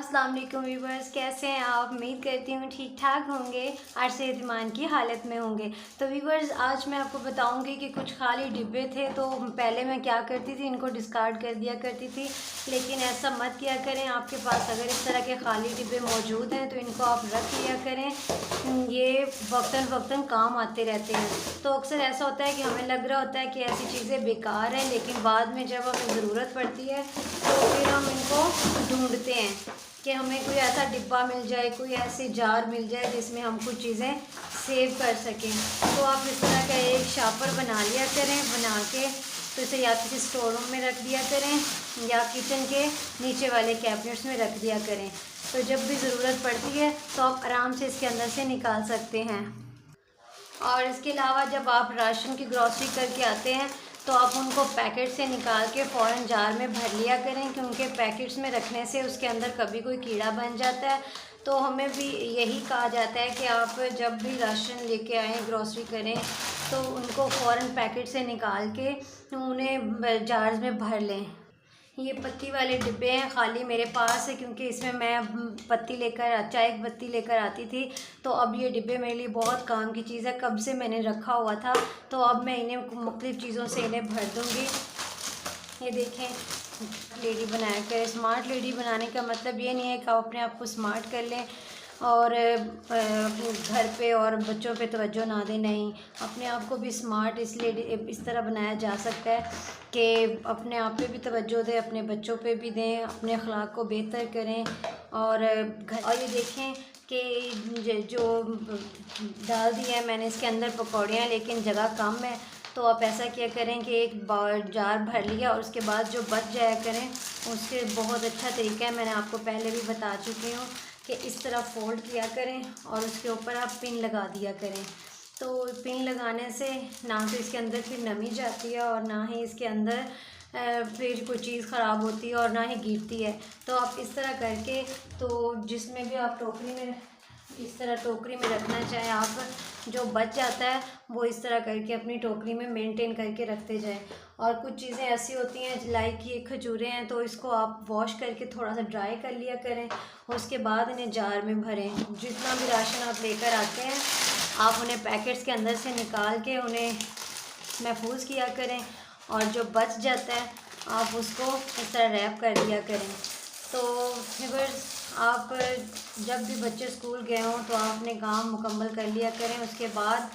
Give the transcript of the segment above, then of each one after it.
अस्सलाम वालेकुम व्यूवर्स, कैसे हैं आप। उम्मीद करती हूँ ठीक ठाक होंगे और सेहतमान की हालत में होंगे। तो व्यूवर्स, आज मैं आपको बताऊंगी कि कुछ खाली डिब्बे थे तो पहले मैं क्या करती थी, इनको डिस्कार्ड कर दिया करती थी। लेकिन ऐसा मत किया करें। आपके पास अगर इस तरह के खाली डिब्बे मौजूद हैं तो इनको आप रख लिया करें। ये वक्तन वक्तन काम आते रहते हैं। तो अक्सर ऐसा होता है कि हमें लग रहा होता है कि ऐसी चीज़ें बेकार हैं, लेकिन बाद में जब हमें ज़रूरत पड़ती है तो फिर हम इनको ढूंढते हैं कि हमें कोई ऐसा डिब्बा मिल जाए, कोई ऐसी जार मिल जाए जिसमें हम कुछ चीज़ें सेव कर सकें। तो आप इस तरह का एक शापर बना लिया करें। बना के तो इसे या किसी स्टोर रूम में रख दिया करें या किचन के नीचे वाले कैबिनेट्स में रख दिया करें। तो जब भी ज़रूरत पड़ती है तो आप आराम से इसके अंदर से निकाल सकते हैं। और इसके अलावा जब आप राशन की ग्रॉसरी करके आते हैं तो आप उनको पैकेट से निकाल के फ़ौरन जार में भर लिया करें, क्योंकि पैकेट्स में रखने से उसके अंदर कभी कोई कीड़ा बन जाता है। तो हमें भी यही कहा जाता है कि आप जब भी राशन लेके आएँ, ग्रॉसरी करें, तो उनको फ़ौरन पैकेट से निकाल के उन्हें जार्स में भर लें। ये पत्ती वाले डिब्बे हैं, खाली मेरे पास है, क्योंकि इसमें मैं पत्ती लेकर चाय की पत्ती लेकर आती थी। तो अब ये डिब्बे मेरे लिए बहुत काम की चीज़ है, कब से मैंने रखा हुआ था। तो अब मैं इन्हें मुख्तलिफ़ चीज़ों से इन्हें भर दूँगी। ये देखें, लेडी बनाया करें। स्मार्ट लेडी बनाने का मतलब ये नहीं है कि आप अपने आप को स्मार्ट कर लें और अपने घर पे और बच्चों पे तवज्जो ना दें। नहीं, अपने आप को भी स्मार्ट इस तरह बनाया जा सकता है कि अपने आप पे भी तवज्जो दें, अपने बच्चों पे भी दें, अपने अखलाक को बेहतर करें। और ये देखें कि जो डाल दिया है मैंने इसके अंदर पकौड़ियाँ, लेकिन जगह कम है। तो आप ऐसा किया करें कि एक जार भर लिया और उसके बाद जो बच जाया करें, उसके बहुत अच्छा तरीका है, मैंने आपको पहले भी बता चुकी हूँ कि इस तरह फ़ोल्ड किया करें और उसके ऊपर आप पिन लगा दिया करें। तो पिन लगाने से ना तो इसके अंदर फिर नमी जाती है और ना ही इसके अंदर फिर कोई चीज़ ख़राब होती है और ना ही गिरती है। तो आप इस तरह करके, तो जिसमें भी आप टोकरी में इस तरह टोकरी में रखना चाहें, आप जो बच जाता है वो इस तरह करके अपनी टोकरी में मेंटेन करके रखते जाएं। और कुछ चीज़ें ऐसी होती हैं लाइक ये खजूरें हैं, तो इसको आप वॉश करके थोड़ा सा ड्राई कर लिया करें, उसके बाद इन्हें जार में भरें। जितना भी राशन आप लेकर आते हैं आप उन्हें पैकेट्स के अंदर से निकाल के उन्हें महफूज किया करें, और जो बच जाता है आप उसको इस तरह रैप कर दिया करें। तो व्यूअर्स, आप जब भी बच्चे स्कूल गए हों तो आप अपने काम मुकम्मल कर लिया करें। उसके बाद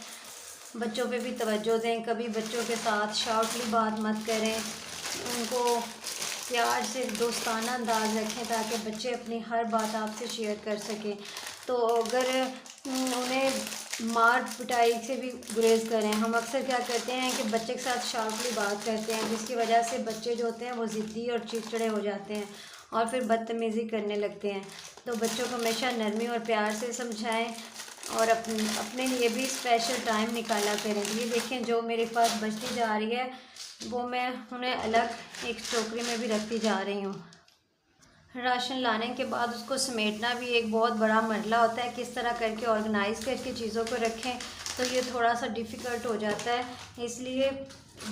बच्चों पे भी तवज्जो दें। कभी बच्चों के साथ शॉर्टली बात मत करें, उनको प्यार से दोस्ताना अंदाज रखें ताकि बच्चे अपनी हर बात आपसे शेयर कर सकें। तो अगर उन्हें मार पिटाई से भी गुरेज करें। हम अक्सर क्या करते हैं कि बच्चे के साथ शार्पली बात करते हैं, जिसकी वजह से बच्चे जो होते हैं वो ज़िद्दी और चिड़चिड़े हो जाते हैं और फिर बदतमीज़ी करने लगते हैं। तो बच्चों को हमेशा नरमी और प्यार से समझाएं और अपने लिए भी स्पेशल टाइम निकाला करें। ये देखें, जो मेरे पास बचती जा रही है वो मैं उन्हें अलग एक टोकरी में भी रखती जा रही हूँ। राशन लाने के बाद उसको समेटना भी एक बहुत बड़ा मरला होता है, किस तरह करके ऑर्गेनाइज़ करके चीज़ों को रखें, तो ये थोड़ा सा डिफ़िकल्ट हो जाता है। इसलिए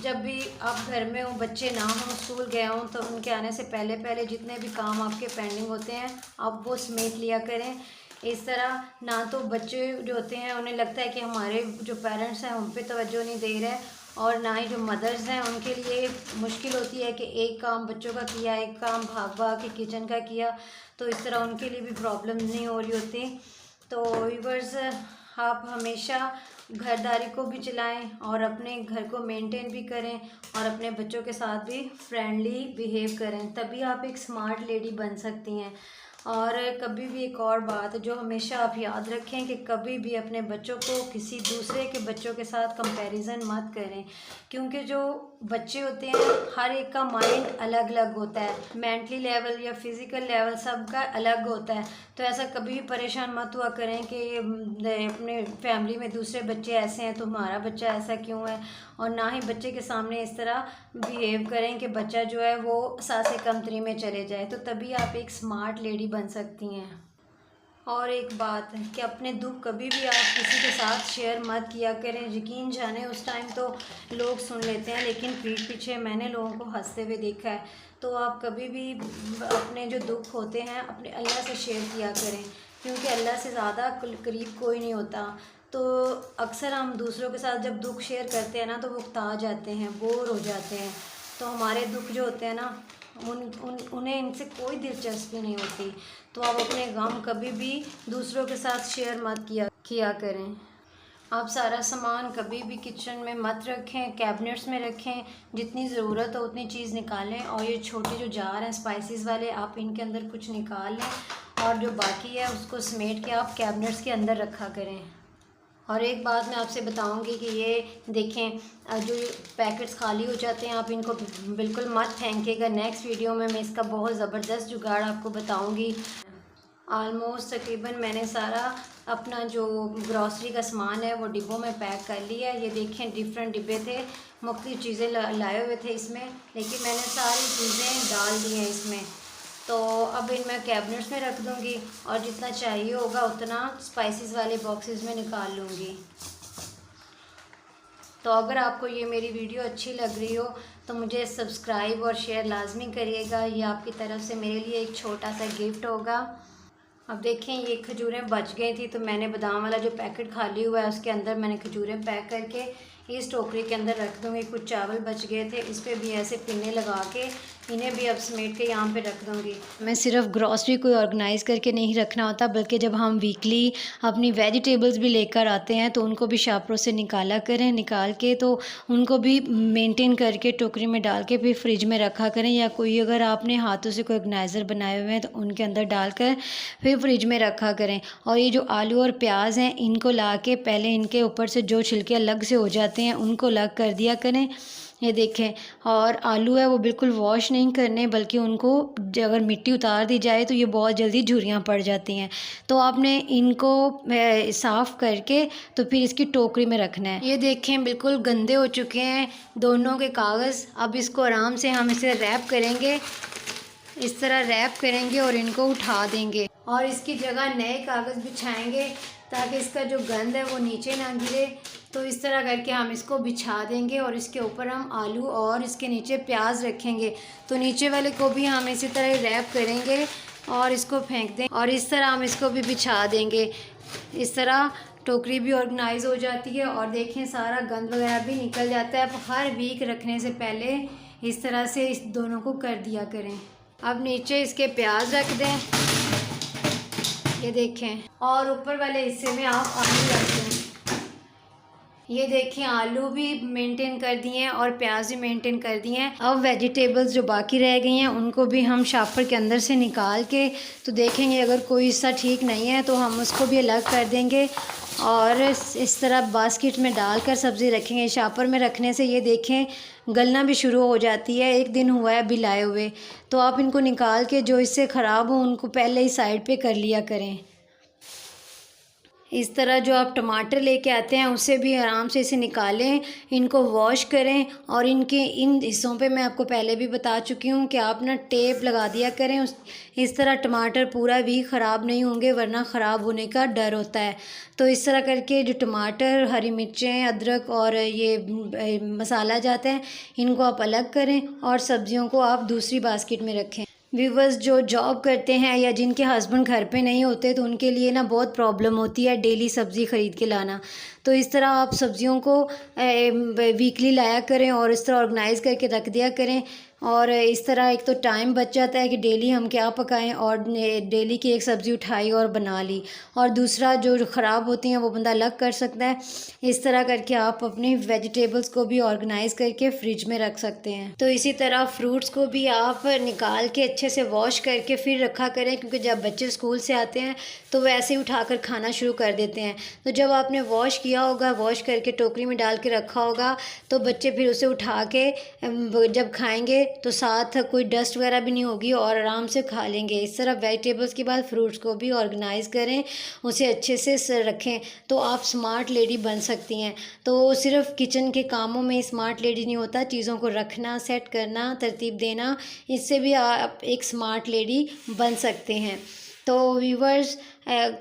जब भी आप घर में हो, बच्चे ना हों, स्कूल गए हों, तो उनके आने से पहले पहले जितने भी काम आपके पेंडिंग होते हैं आप वो समेट लिया करें। इस तरह ना तो बच्चे जो होते हैं उन्हें लगता है कि हमारे जो पेरेंट्स हैं हम पे तवज्जो नहीं दे रहे, और ना ही जो मदर्स हैं उनके लिए मुश्किल होती है कि एक काम बच्चों का किया, एक काम भाग भाग के किचन का किया, तो इस तरह उनके लिए भी प्रॉब्लम नहीं हो रही होती। तो व्यूअर्स, आप हमेशा घरदारी को भी चलाएं और अपने घर को मेंटेन भी करें और अपने बच्चों के साथ भी फ्रेंडली बिहेव करें, तभी आप एक स्मार्ट लेडी बन सकती हैं। और कभी भी एक और बात जो हमेशा आप याद रखें कि कभी भी अपने बच्चों को किसी दूसरे के बच्चों के साथ कंपैरिजन मत करें, क्योंकि जो बच्चे होते हैं हर एक का माइंड अलग अलग होता है, मेंटली लेवल या फिज़िकल लेवल सबका अलग होता है। तो ऐसा कभी भी परेशान मत हुआ करें कि अपने फैमिली में दूसरे बच्चे ऐसे हैं तो हमारा बच्चा ऐसा क्यों है, और ना ही बच्चे के सामने इस तरह बिहेव करें कि बच्चा जो है वो सासे कमतरी में चले जाए। तो तभी आप एक स्मार्ट लेडी बन सकती हैं। और एक बात है कि अपने दुख कभी भी आप किसी के साथ शेयर मत किया करें। यकीन जाने उस टाइम तो लोग सुन लेते हैं, लेकिन पीठ पीछे मैंने लोगों को हंसते हुए देखा है। तो आप कभी भी अपने जो दुख होते हैं अपने अल्लाह से शेयर किया करें, क्योंकि अल्लाह से ज़्यादा करीब कोई नहीं होता। तो अक्सर हम दूसरों के साथ जब दुख शेयर करते हैं ना तो वो उकता जाते हैं, बोर हो जाते हैं। तो हमारे दुख जो होते हैं ना उन्हें इनसे कोई दिलचस्पी नहीं होती। तो आप अपने गम कभी भी दूसरों के साथ शेयर मत किया करें। आप सारा सामान कभी भी किचन में मत रखें, कैबिनेट्स में रखें। जितनी ज़रूरत हो उतनी चीज़ निकालें, और ये छोटे जो जार हैं स्पाइसेस वाले, आप इनके अंदर कुछ निकाल लें और जो बाकी है उसको समेट के आप कैबिनेट्स के अंदर रखा करें। और एक बात मैं आपसे बताऊंगी कि ये देखें, जो पैकेट्स खाली हो जाते हैं आप इनको बिल्कुल मत फेंकेगा। नेक्स्ट वीडियो में मैं इसका बहुत ज़बरदस्त जुगाड़ आपको बताऊंगी। ऑलमोस्ट तकरीबन मैंने सारा अपना जो ग्रॉसरी का सामान है वो डिब्बों में पैक कर लिया है। ये देखें डिफरेंट डिब्बे थे, मुख्तलिफ़ चीज़ें लाए हुए थे इसमें, लेकिन मैंने सारी चीज़ें डाल दी हैं इसमें। तो अब मैं कैबिनेट्स में रख दूँगी और जितना चाहिए होगा उतना स्पाइसेस वाले बॉक्सेस में निकाल लूँगी। तो अगर आपको ये मेरी वीडियो अच्छी लग रही हो तो मुझे सब्सक्राइब और शेयर लाजमी करिएगा। ये आपकी तरफ से मेरे लिए एक छोटा सा गिफ्ट होगा। अब देखें ये खजूरें बच गई थी, तो मैंने बादाम वाला जो पैकेट खाली हुआ है उसके अंदर मैंने खजूरें पैक करके इस टोकरी के अंदर रख दूँगी। कुछ चावल बच गए थे, इस पर भी ऐसे पिन्ने लगा के इन्हें भी अब समेट के यहाँ पे रख दूँगी। मैं सिर्फ ग्रॉसरी को ऑर्गेनाइज़ करके नहीं रखना होता, बल्कि जब हम वीकली अपनी वेजिटेबल्स भी लेकर आते हैं तो उनको भी शापरों से निकाल के तो उनको भी मेंटेन करके टोकरी में डाल के फिर फ्रिज में रखा करें, या कोई अगर आपने हाथों से कोई ऑर्गेनाइज़र बनाए हुए हैं तो उनके अंदर डालकर फिर फ्रिज में रखा करें। और ये जो आलू और प्याज हैं इनको ला के पहले इनके ऊपर से जो छिलके अलग से हो जाते हैं उनको अलग कर दिया करें। ये देखें, और आलू है वो बिल्कुल वॉश नहीं करने, बल्कि उनको अगर मिट्टी उतार दी जाए तो ये बहुत जल्दी झुर्रियाँ पड़ जाती हैं। तो आपने इनको साफ़ करके तो फिर इसकी टोकरी में रखना है। ये देखें बिल्कुल गंदे हो चुके हैं दोनों के कागज़। अब इसको आराम से हम इसे रैप करेंगे, इस तरह रैप करेंगे और इनको उठा देंगे और इसकी जगह नए कागज़ बिछाएंगे ताकि इसका जो गंद है वो नीचे ना गिरे। तो इस तरह करके हम इसको बिछा देंगे और इसके ऊपर हम आलू और इसके नीचे प्याज रखेंगे। तो नीचे वाले को भी हम इसी तरह रैप करेंगे और इसको फेंक दें और इस तरह हम इसको भी बिछा देंगे। इस तरह टोकरी भी ऑर्गेनाइज हो जाती है और देखें सारा गंद वगैरह भी निकल जाता है। अब हर वीक रखने से पहले इस तरह से इस दोनों को कर दिया करें। अब नीचे इसके प्याज रख दें, ये देखें, और ऊपर वाले हिस्से में आप आलू रख दें। ये देखें आलू भी मेंटेन कर दिए हैं और प्याज भी मेंटेन कर दिए हैं। अब वेजिटेबल्स जो बाकी रह गई हैं उनको भी हम शापर के अंदर से निकाल के तो देखेंगे अगर कोई हिस्सा ठीक नहीं है तो हम उसको भी अलग कर देंगे और इस तरह बास्केट में डालकर सब्ज़ी रखेंगे। शापर में रखने से ये देखें गलना भी शुरू हो जाती है। एक दिन हुआ है अभी लाए हुए, तो आप इनको निकाल के जो इससे ख़राब हो उनको पहले ही साइड पे कर लिया करें। इस तरह जो आप टमाटर लेके आते हैं उसे भी आराम से इसे निकालें, इनको वॉश करें और इनके इन हिस्सों पे मैं आपको पहले भी बता चुकी हूँ कि आप ना टेप लगा दिया करें। इस तरह टमाटर पूरा भी ख़राब नहीं होंगे, वरना ख़राब होने का डर होता है। तो इस तरह करके जो टमाटर, हरी मिर्चें, अदरक और ये मसाला जाता है इनको आप अलग करें और सब्ज़ियों को आप दूसरी बास्केट में रखें। व्यूवर्स जो जॉब करते हैं या जिनके हस्बैंड घर पे नहीं होते तो उनके लिए ना बहुत प्रॉब्लम होती है डेली सब्ज़ी ख़रीद के लाना। तो इस तरह आप सब्ज़ियों को वीकली लाया करें और इस तरह ऑर्गेनाइज़ करके रख दिया करें। और इस तरह एक तो टाइम बच जाता है कि डेली हम क्या पकाएं, और डेली की एक सब्ज़ी उठाई और बना ली, और दूसरा जो ख़राब होती हैं वो बंदा अलग कर सकता है। इस तरह करके आप अपनी वेजिटेबल्स को भी ऑर्गेनाइज़ करके फ्रिज में रख सकते हैं। तो इसी तरह फ्रूट्स को भी आप निकाल के अच्छे से वॉश करके फिर रखा करें, क्योंकि जब बच्चे स्कूल से आते हैं तो वैसे ही उठाकर खाना शुरू कर देते हैं। तो जब आपने वॉश किया होगा, वॉश करके टोकरी में डाल के रखा होगा, तो बच्चे फिर उसे उठा के जब खाएंगे तो साथ कोई डस्ट वगैरह भी नहीं होगी और आराम से खा लेंगे। इस तरह वेजिटेबल्स के बाद फ्रूट्स को भी ऑर्गेनाइज़ करें, उसे अच्छे से रखें, तो आप स्मार्ट लेडी बन सकती हैं। तो सिर्फ किचन के कामों में स्मार्ट लेडी नहीं होता, चीज़ों को रखना, सेट करना, तरतीब देना, इससे भी आप एक स्मार्ट लेडी बन सकते हैं। तो व्यूवर्स,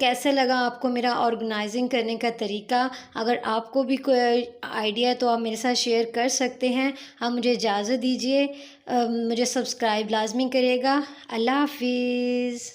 कैसे लगा आपको मेरा ऑर्गेनाइजिंग करने का तरीका? अगर आपको भी कोई आइडिया है तो आप मेरे साथ शेयर कर सकते हैं। आप मुझे इजाज़त दीजिए, मुझे सब्सक्राइब लाजमी करिएगा। अल्लाह हाफिज़।